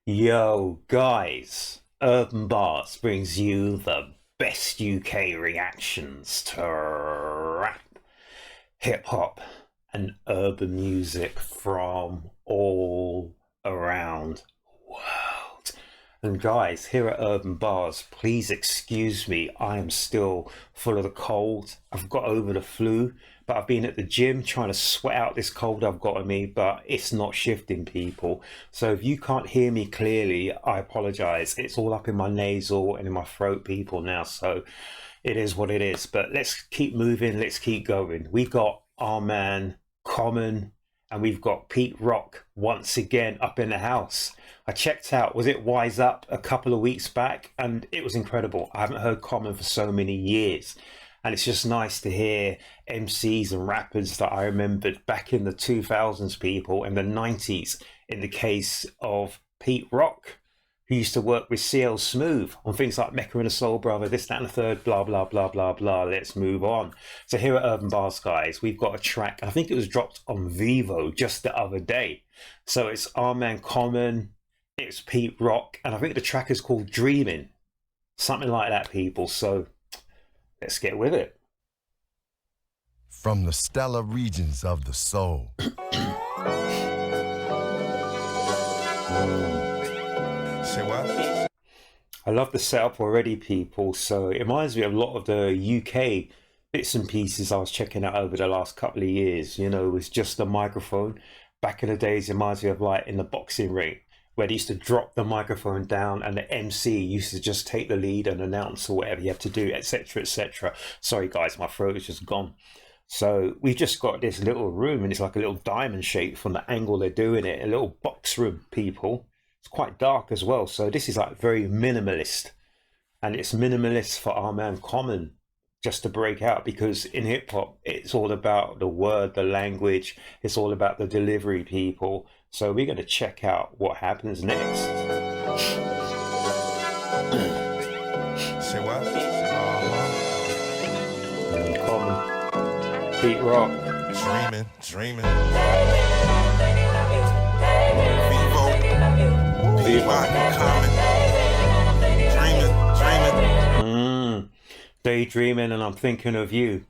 Yo, guys, Urb'n Barz brings you the best UK reactions to rap, hip hop, and urban music from all around the world. And guys, here at Urb'n Barz, please excuse me, I am still full of the cold. I've got over the flu, but I've been at the gym trying to sweat out this cold I've got in me, but it's not shifting, people. So if you can't hear me clearly, I apologize. It's all up in my nasal and in my throat, people, now. So it is what it is. But let's keep moving. Let's keep going. We got our man Common, and we've got Pete Rock once again up in the house. I checked out, was it Wise Up a couple of weeks back, and it was incredible. I haven't heard Common for so many years, and it's just nice to hear MCs and rappers that I remembered back in the 2000s, people, and the 90s, in the case of Pete Rock, who used to work with CL Smooth on things like Mecca and the Soul Brother, this, that, and the third, blah, blah, blah, blah, blah. Let's move on. So here at Urb'n Barz, guys, we've got a track. I think it was dropped on Vevo just the other day. So it's our man Common, it's Pete Rock, and I think the track is called Dreamin. Something like that, people. So let's get with it. From the stellar regions of the soul. Say what? I love the setup already, people. So it reminds me of a lot of the UK bits and pieces I was checking out over the last couple of years. You know, with just the microphone. Back in the days, it reminds me of like in the boxing ring, where they used to drop the microphone down and the MC used to just take the lead and announce or whatever you have to do, etc., etc. Sorry, guys, my throat is just gone. So we've just got this little room, and it's like a little diamond shape from the angle they're doing it, a little box room, people. It's quite dark as well, so this is like very minimalist, and it's minimalist for our man Common just to break out, because in hip hop it's all about the word, the language, it's all about the delivery, people. So we're going to check out what happens next. Say what? Common, Pete Rock, Dreamin. Vevo, Common. Dreamin. Daydreaming and I'm thinking of you.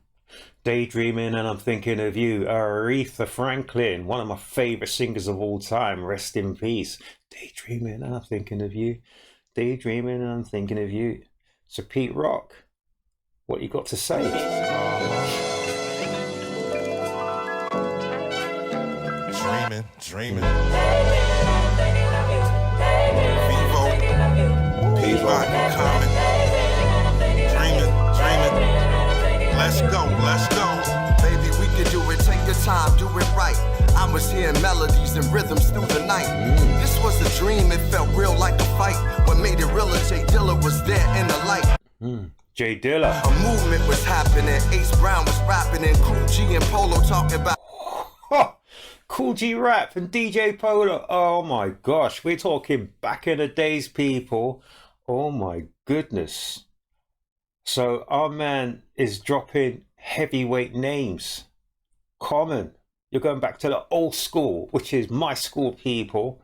Daydreaming and I'm thinking of you. Aretha Franklin, one of my favorite singers of all time. Rest in peace. Daydreaming and I'm thinking of you. Daydreaming and I'm thinking of you. So Pete Rock, what you got to say? Dreamin. Vevo, Common. Dreamin. Let's go. Baby, we can do it. Take your time, do it right. I was hearing melodies and rhythms through the night. This was a dream, it felt real like a fight. What made it realer, J Dilla was there in the light. J Dilla. A movement was happening. H.E.R was rapping and Kool G and Polo talking about. Kool G Rap and DJ Polo. Oh my gosh, we're talking back in the days, people. Oh my goodness. So our man is dropping heavyweight names. Common, you're going back to the old school, which is my school, people.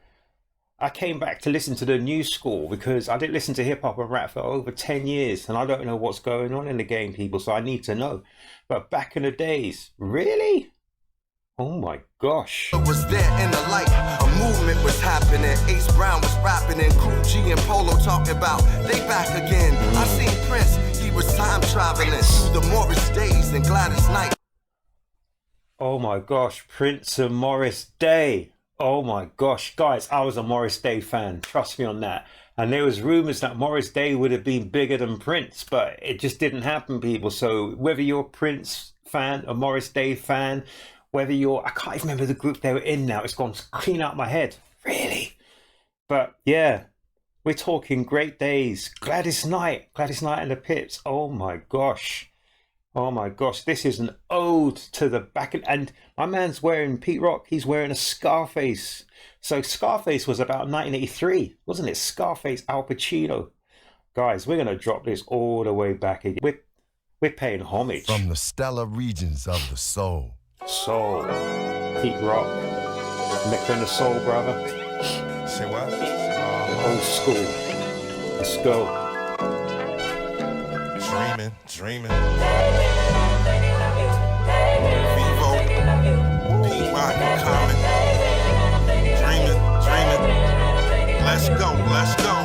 I came back to listen to the new school because I didn't listen to hip hop and rap for over 10 years and I don't know what's going on in the game, people, so I need to know. But back in the days, really? Oh my gosh. It was there in the light. A movement was happening. H.E.R was rapping and Kool G and Polo talking about they back again. I seen Prince, he was time traveling through the Morris days and Gladys night. Oh my gosh, Prince and Morris Day. Oh my gosh, guys, I was a Morris Day fan, trust me on that. And there was rumors that Morris Day would have been bigger than Prince, but it just didn't happen, people. So whether you're a Prince fan, a Morris Day fan, whether you're, I can't even remember the group they were in now, it's gone clean out my head, really. But yeah, we're talking great days. Gladys Knight and the Pips. Oh my gosh, this is an ode to the back. And my man's wearing, Pete Rock, he's wearing a Scarface. So Scarface was about 1983, wasn't it? Scarface, Al Pacino. Guys, we're gonna drop this all the way back again. We're paying homage. From the stellar regions of the soul. Soul, Pete Rock, Mecca and the Soul Brother. Say what? Old school. Let's go. Dreamin, dreamin. Vevo, P-Rock, Common. Dreamin, dreamin. Let's go, let's go.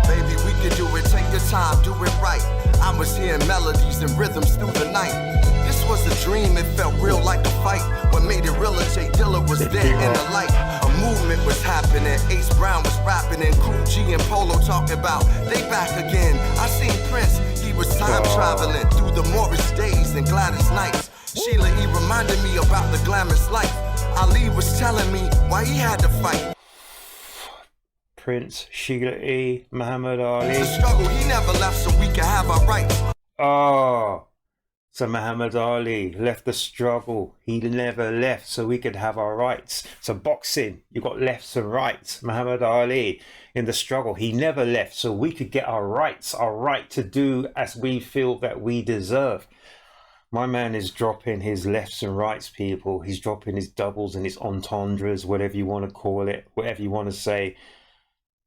Baby, we can do it, take your time, do it right. I was hearing melodies and rhythms through the night. This was a dream, it felt real like a fight. What made it real, J Dilla was there in the light. A movement was happening, H.E.R was rapping, and Kool G and Polo talking about they back again. I seen Prince, he was time traveling through the Morris days and Gladys nights. Sheila E reminded me about the glamorous life. Ali was telling me why he had to fight. Prince, Sheila E, Muhammad Ali. The struggle, he never left so we can have our rights. Oh, so Muhammad Ali left the struggle. He never left so we could have our rights. So boxing, you got lefts and rights. Muhammad Ali in the struggle, he never left so we could get our rights, our right to do as we feel that we deserve. My man is dropping his lefts and rights, people. He's dropping his doubles and his entendres, whatever you want to call it, whatever you want to say.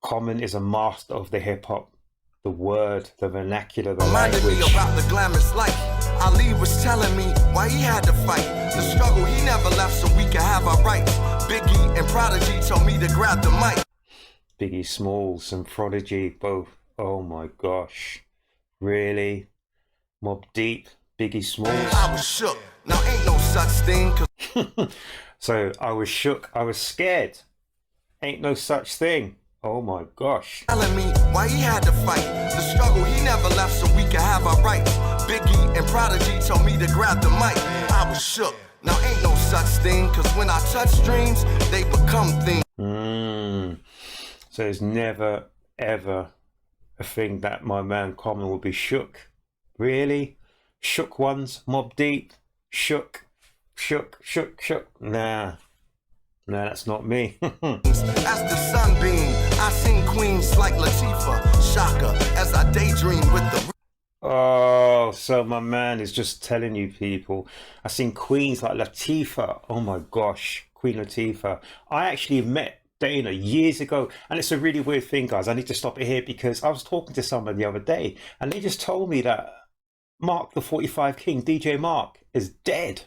Common is a master of the hip-hop, the word, the vernacular, the Reminded language. me about the glamorous life. Ali was telling me why he had to fight. The struggle, he never left so we can have our rights. Biggie and Prodigy told me to grab the mic. Biggie Smalls and Prodigy, both. Oh my gosh. Really? Mobb Deep, Biggie Smalls. I was shook. Now ain't no such thing. So I was shook, I was scared. Ain't no such thing. Oh my gosh. Telling me why he had to fight. The struggle, he never left so we can have our rights. Biggie and Prodigy told me to grab the mic. I was shook. Now ain't no such thing, cause when I touch dreams, they become things. So there's never ever a thing that my man Common will be shook. Really? Shook ones, Mobb Deep, shook. Nah, that's not me. As the sunbeam, I sing queens like Latifah, Shaka, as I daydream with the. Oh, so my man is just telling you people. I seen queens like Latifah. Oh my gosh, Queen Latifah. I actually met Dana years ago, and it's a really weird thing, guys. I need to stop it here because I was talking to someone the other day, and they just told me that Mark the 45 King, DJ Mark, is dead.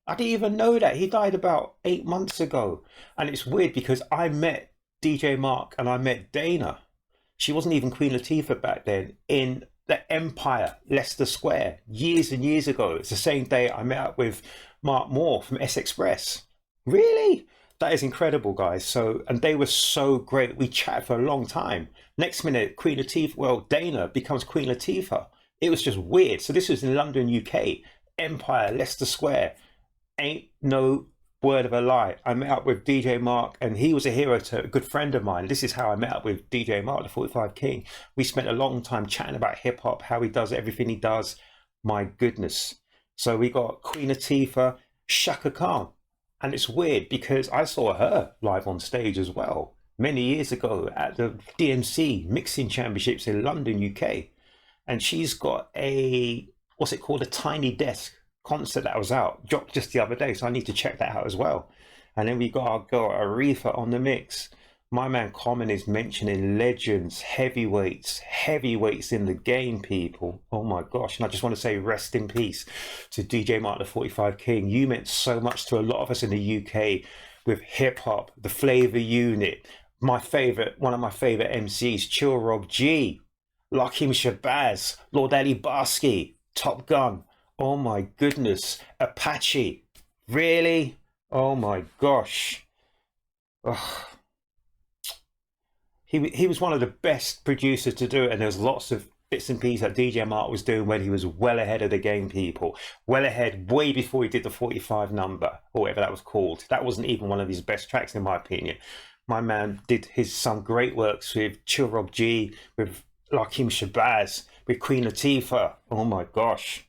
I didn't even know that. He died about 8 months ago. And it's weird because I met DJ Mark and I met Dana. She wasn't even Queen Latifah back then, in the Empire, Leicester Square, years and years ago. It's the same day I met up with Mark Moore from S-Express. Really? That is incredible, guys. So, and they were so great. We chatted for a long time. Next minute, Queen Latifah, well, Dana becomes Queen Latifah. It was just weird. So this was in London, UK, Empire, Leicester Square. Ain't no word of a lie. I met up with DJ Mark, and he was a hero to a good friend of mine. This is how I met up with DJ Mark, the 45 King. We spent a long time chatting about hip hop, how he does everything he does. My goodness. So we got Queen Latifah, Shaka Khan. And it's weird because I saw her live on stage as well many years ago at the DMC Mixing Championships in London, UK. And she's got a, what's it called, a Tiny Desk concert that was out, dropped just the other day, so I need to check that out as well. And then we got our girl Aretha on the mix. My man Common is mentioning legends, heavyweights in the game, people. Oh my gosh. And I just want to say rest in peace to DJ Mark the 45 King. You meant so much to a lot of us in the UK with hip hop, the Flavor Unit, my favorite, one of my favorite MCs, Chill G, Lakim Shabazz, Lord Ali Barsky, Top Gun. Oh my goodness, Apache, really? Oh my gosh. Ugh. He was one of the best producers to do it, and there's lots of bits and pieces that DJ Mark was doing when he was well ahead of the game, people. Well ahead, way before he did the 45 number, or whatever that was called. That wasn't even one of his best tracks, in my opinion. My man did some great works with Chill G, with Lakim Shabazz, with Queen Latifah. Oh my gosh.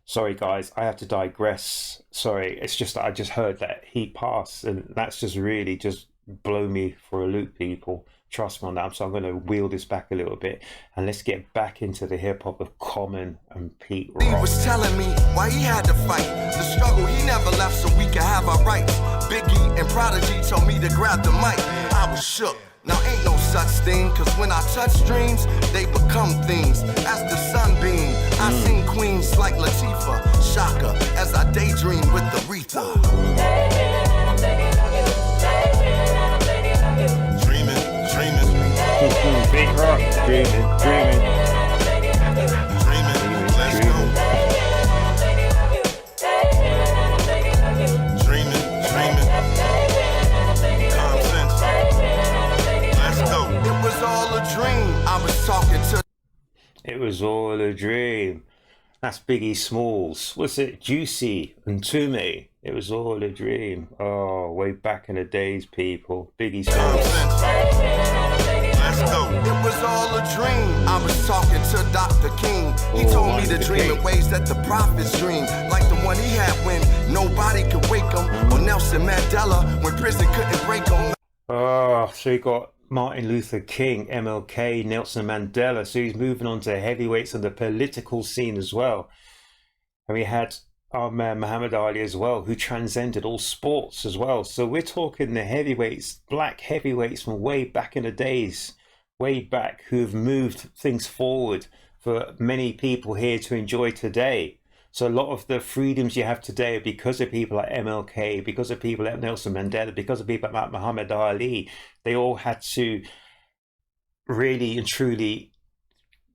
Sorry guys, I have to digress. Sorry, it's just that I just heard that he passed, and that's just really just blow me for a loop, people. Trust me on that. So I'm going to wheel this back a little bit, and let's get back into the hip hop of Common and Pete Rock. He was telling me why he had to fight. The struggle, he never left so we can have our rights. Biggie and Prodigy told me to grab the mic. I was shook. Now ain't no such thing, cause when I touch dreams, they become things. As the sunbeam, I sing queens like Latifah, Shaka, as I daydream with the Aretha. Dreamin', dreamin', Big rock, dreaming, dreaming. dreamin', let's go. Dreamin', dreamin', common sense, let's go. It was all a dream. I was talking to. It was all a dream. That's Biggie Smalls. What's it? Juicy and Toomey. It was all a dream. Oh, way back in the days, people. Biggie Common Smalls. sense, let's go. It was all a dream. I was talking to Dr. King. He told me to Dr. dream in King. ways that the prophets dream, like the one he had when nobody could wake him, or Nelson Mandela when prison couldn't break him. Oh, so you got Martin Luther King, MLK, Nelson Mandela. So he's moving on to heavyweights on the political scene as well. And we had our man Muhammad Ali as well, who transcended all sports as well. So we're talking the heavyweights, black heavyweights from way back in the days, way back, who have moved things forward for many people here to enjoy today. So a lot of the freedoms you have today are because of people like MLK, because of people like Nelson Mandela, because of people like Muhammad Ali. They all had to really and truly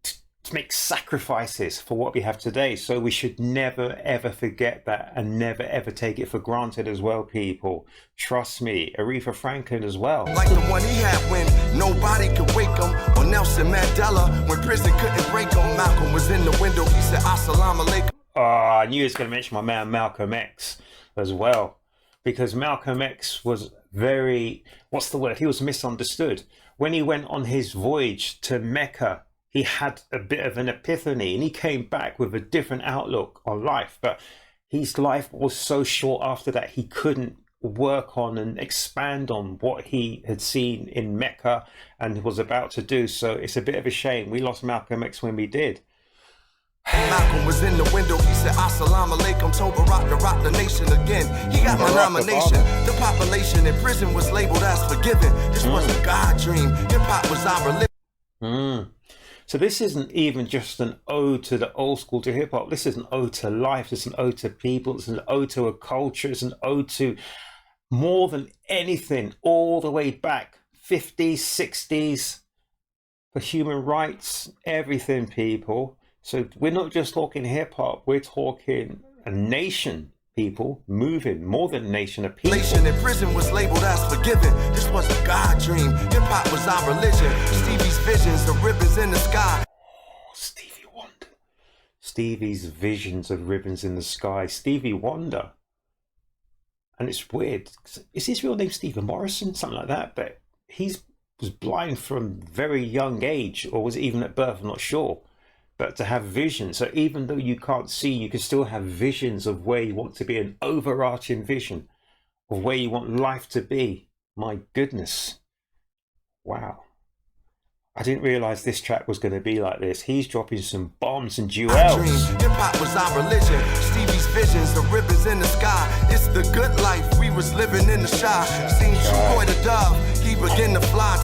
to make sacrifices for what we have today. So we should never ever forget that, and never ever take it for granted as well, people. Trust me. Aretha Franklin as well. Like the one he had when nobody could wake him, or Nelson Mandela when prison couldn't break him. Malcolm was in the window, he said, Assalamu alaikum. Oh, I knew he was going to mention my man Malcolm X as well, because Malcolm X was very, what's the word? He was misunderstood. When he went on his voyage to Mecca, he had a bit of an epiphany and he came back with a different outlook on life. But his life was so short after that, he couldn't work on and expand on what he had seen in Mecca and was about to do. So it's a bit of a shame. We lost Malcolm X when we did. Malcolm was in the window, he said, Assalamu alaikum, told Barack to rock the nation again. He got my nomination. The population in prison was labeled as forgiven. This was a God dream. Hip-hop was our religion. So this isn't even just an ode to the old school to hip-hop. This is an ode to life. It's an ode to people. It's an ode to a culture. It's an ode to more than anything, all the way back, 50s, 60s, for human rights, everything, people. So we're not just talking hip-hop, we're talking a nation, people, moving, more than a nation of people. In prison was labeled as forgiven. This was a God dream. Hip-hop was our religion. Stevie's visions, the ribbons in the sky. Stevie Wonder. Stevie's visions of ribbons in the sky. Stevie Wonder. And it's weird. Is his real name Stephen Morrison? Something like that. But he was blind from very young age, or was it even at birth? I'm not sure. But to have vision, so even though you can't see, you can still have visions of where you want to be, an overarching vision of where you want life to be. My goodness. Wow. I didn't realize this track was going to be like this. He's dropping some bombs and jewels. Hip-hop was our religion. Stevie's visions, the ribbons in the sky. It's the good life we was living in the shy. Seen Trugoy the dove, he began to fly.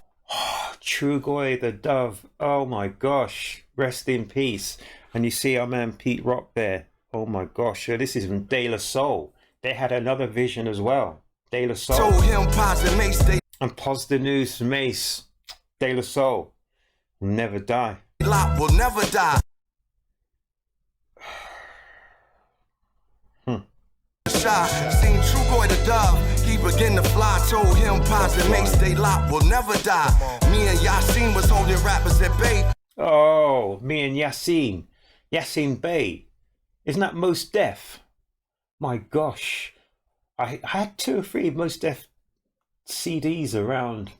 Trugoy the dove. Oh my gosh. Rest in peace. And you see our man Pete Rock there. Oh my gosh. So this is from De La Soul. They had another vision as well. De La Soul. Told him Paz and Mace, they and Pos the News, Mace. De La Soul. Will never die. lot will never die. Seen Trugoy the dove, he began to fly. Told him Paz and Mace, they lot will never die. Me and Yasin was holding rappers at bay. Oh, me and Yasin Bey. Isn't that Most Def? My gosh. I had 2 or 3 Most Def CDs around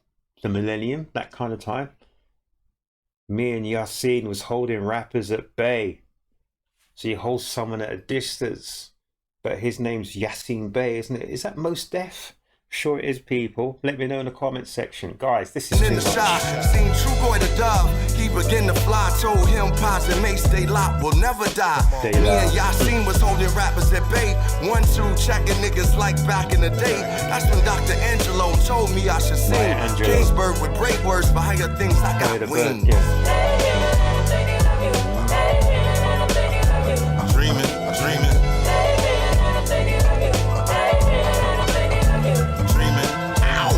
the millennium, that kind of time. Me and Yasin was holding rappers at bay. So you hold someone at a distance, but his name's Yasin Bey, isn't it? Is that Most Def? Sure it is, people. Let me know in the comments section. Guys, this is In too the much. shop, seen True Boy the Dove. He begin to fly. Told him Pods and Mace they lot will never die. They Me lie. and Yasin was holding rappers at bay. 1-2 checking niggas like back in the day. That's when Dr. Angelo told me I should sing. Right, Angelo. Kingsburg with great words for higher things. I Play the got bird, wings. yeah. Dreamin, dreamin. Dreamin. Ow.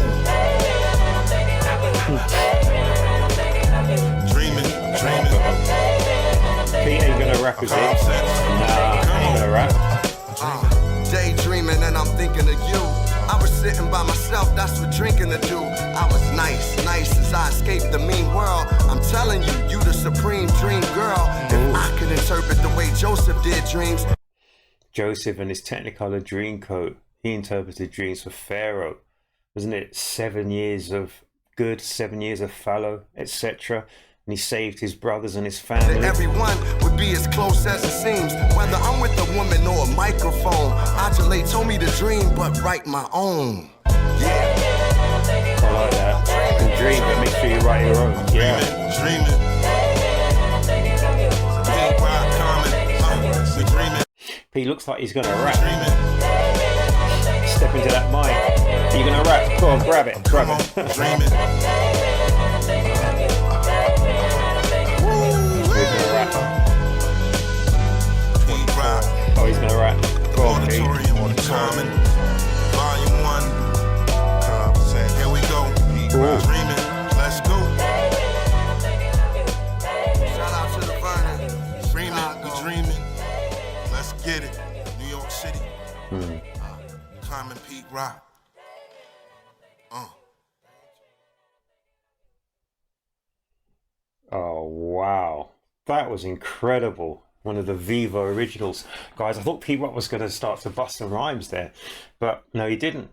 Dreamin, dreamin. Pete ain't gonna rap, is he? Calm sense. Nah, Come ain't on. gonna rap. Daydreaming and I'm thinking of you. I was sitting by myself, that's what drinking to do. I was nice as I escaped the mean world. I'm telling you, you the supreme dream girl. If I could interpret the way Joseph did dreams. Joseph and his Technicolor Dreamcoat. He interpreted dreams for Pharaoh. Wasn't it 7 years of good, 7 years of fallow, etc.? And he saved his brothers and his That family. everyone would be as close as it seems. Whether I'm with a woman or a microphone. Ajale told me to dream, but write my own. Yeah. I like that. You can dream, but make sure you write your own. Yeah. Dreamin. Deep rock common. We dreamin. He looks like he's gonna rap. Dreamin. Step into that mic. Are you gonna rap? Go on, grab it. Grab Come on. it. Dreamin. He's gonna rap. Deep rock. Oh, he's gonna rap. Go on, Pete. Auditorium. Common. Volume 1. Here we go. Ooh. Dreamin. Let's go. Shout out to the Vernon. Dreamin', we dreamin'. Let's get it. New York City. Common Peak Rock. Oh, wow. That was incredible. One of the Vevo originals. Guys, I thought Pete Rock was going to start to bust some rhymes there, but no, he didn't.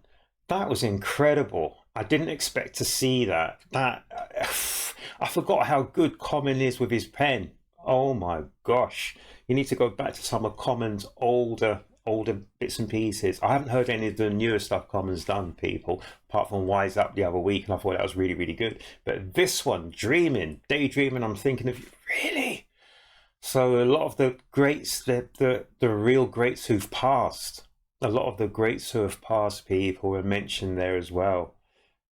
That was incredible. I didn't expect to see that. I forgot how good Common is with his pen. Oh my gosh. You need to go back to some of Common's older bits and pieces. I haven't heard any of the newer stuff Common's done, people, apart from Wise Up the other week, and I thought that was really, really good. But this one, Dreamin, Daydreaming, I'm thinking of you. Really? So a lot of the greats, the real greats who've passed, a lot of the greats who have passed, people, were mentioned there as well.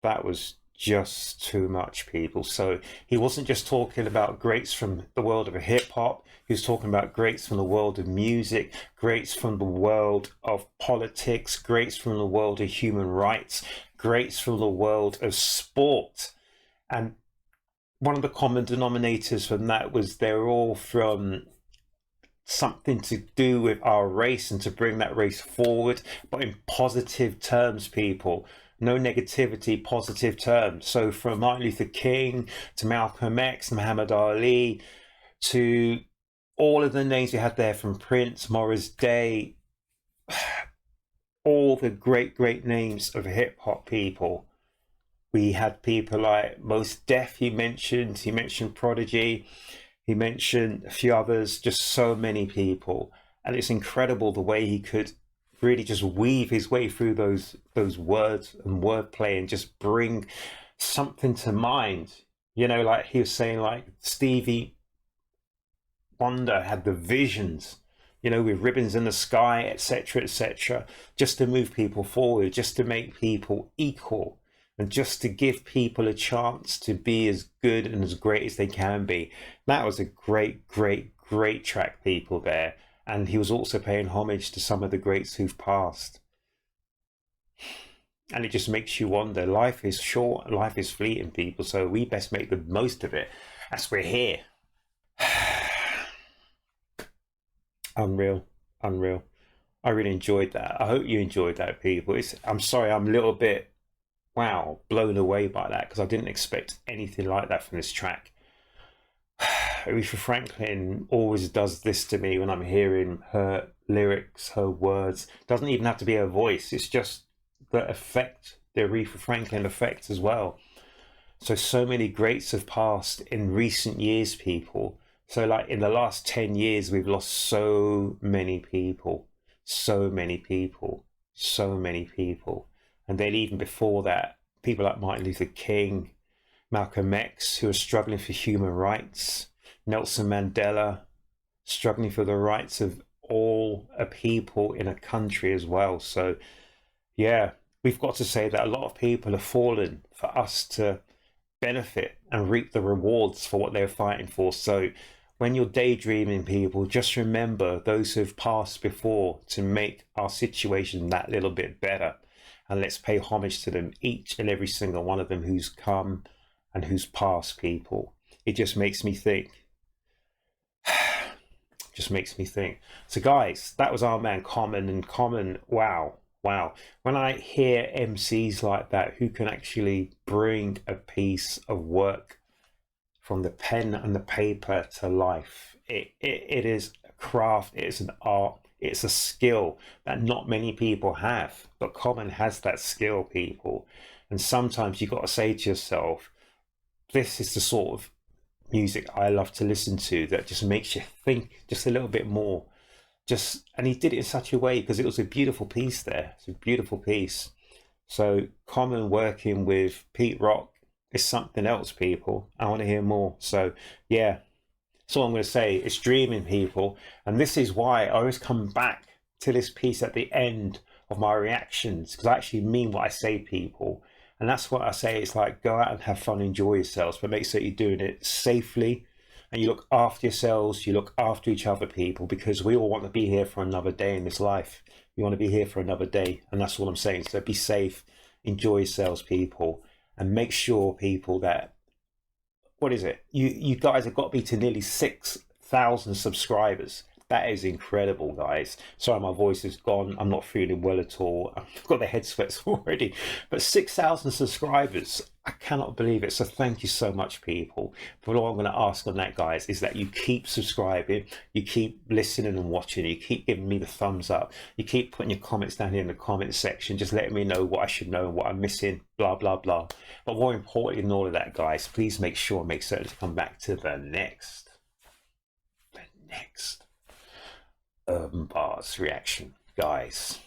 That was just too much, people. So he wasn't just talking about greats from the world of hip hop. He was talking about greats from the world of music, greats from the world of politics, greats from the world of human rights, greats from the world of sport. And one of the common denominators from that was they're all from something to do with our race and to bring that race forward, but in positive terms, people. No negativity, positive terms. So from Martin Luther King to Malcolm X, Muhammad Ali, to all of the names we had there, from Prince, Morris Day, all the great names of hip hop, people. We had people like Mos Def, he mentioned Prodigy, he mentioned a few others, just so many people. And it's incredible the way he could really just weave his way through those words and wordplay and just bring something to mind. You know, like he was saying, like Stevie Wonder had the visions, you know, with ribbons in the sky, etc., just to move people forward, just to make people equal, and just to give people a chance to be as good and as great as they can be. That was a great track, people, there. And he was also paying homage to some of the greats who've passed. And it just makes you wonder, life is short, life is fleeting, people, so we best make the most of it as we're here. Unreal. I really enjoyed that. I hope you enjoyed that, people. I'm sorry, I'm a little bit, blown away by that, because I didn't expect anything like that from this track. Aretha Franklin always does this to me when I'm hearing her lyrics, her words. It doesn't even have to be her voice. It's just the effect, the Aretha Franklin effect as well. So many greats have passed in recent years, people. So like in the last 10 years, we've lost so many people. And then even before that, people like Martin Luther King, Malcolm X, who are struggling for human rights, Nelson Mandela, struggling for the rights of all people in a country as well. So yeah, we've got to say that a lot of people have fallen for us to benefit and reap the rewards for what they're fighting for. So when you're daydreaming, people, just remember those who've passed before to make our situation that little bit better. And let's pay homage to them, each and every single one of them who's come and who's passed, people. It just makes me think. Just makes me think. So guys, that was our man Common. And Common, wow. When I hear MCs like that who can actually bring a piece of work from the pen and the paper to life, it is a craft, it is an art, it's a skill that not many people have, but Common has that skill, people. And sometimes you got to say to yourself, this is the sort of music I love to listen to, that just makes you think just a little bit more. And he did it in such a way, because it was a beautiful piece there. It's a beautiful piece. So Common working with Pete Rock is something else, people. I want to hear more. So yeah, that's all I'm going to say. It's Dreamin', people. And this is why I always come back to this piece at the end of my reactions, because I actually mean what I say, people. And that's what I say. It's like, go out and have fun, enjoy yourselves, but make sure you're doing it safely. And you look after yourselves, you look after each other, people, because we all want to be here for another day in this life. We want to be here for another day. And that's all I'm saying. So be safe, enjoy yourselves, people. And make sure, people, that, what is it? You guys have got to be to nearly 6,000 subscribers. That is incredible, guys. Sorry, my voice is gone. I'm not feeling well at all. I've got the head sweats already. But 6,000 subscribers, I cannot believe it. So thank you so much, people. But all I'm going to ask on that, guys, is that you keep subscribing, you keep listening and watching, you keep giving me the thumbs up, you keep putting your comments down here in the comment section, just letting me know what I should know and what I'm missing, blah, blah, blah. But more importantly than all of that, guys, please make certain to come back to the next Urb'n Barz reaction, guys.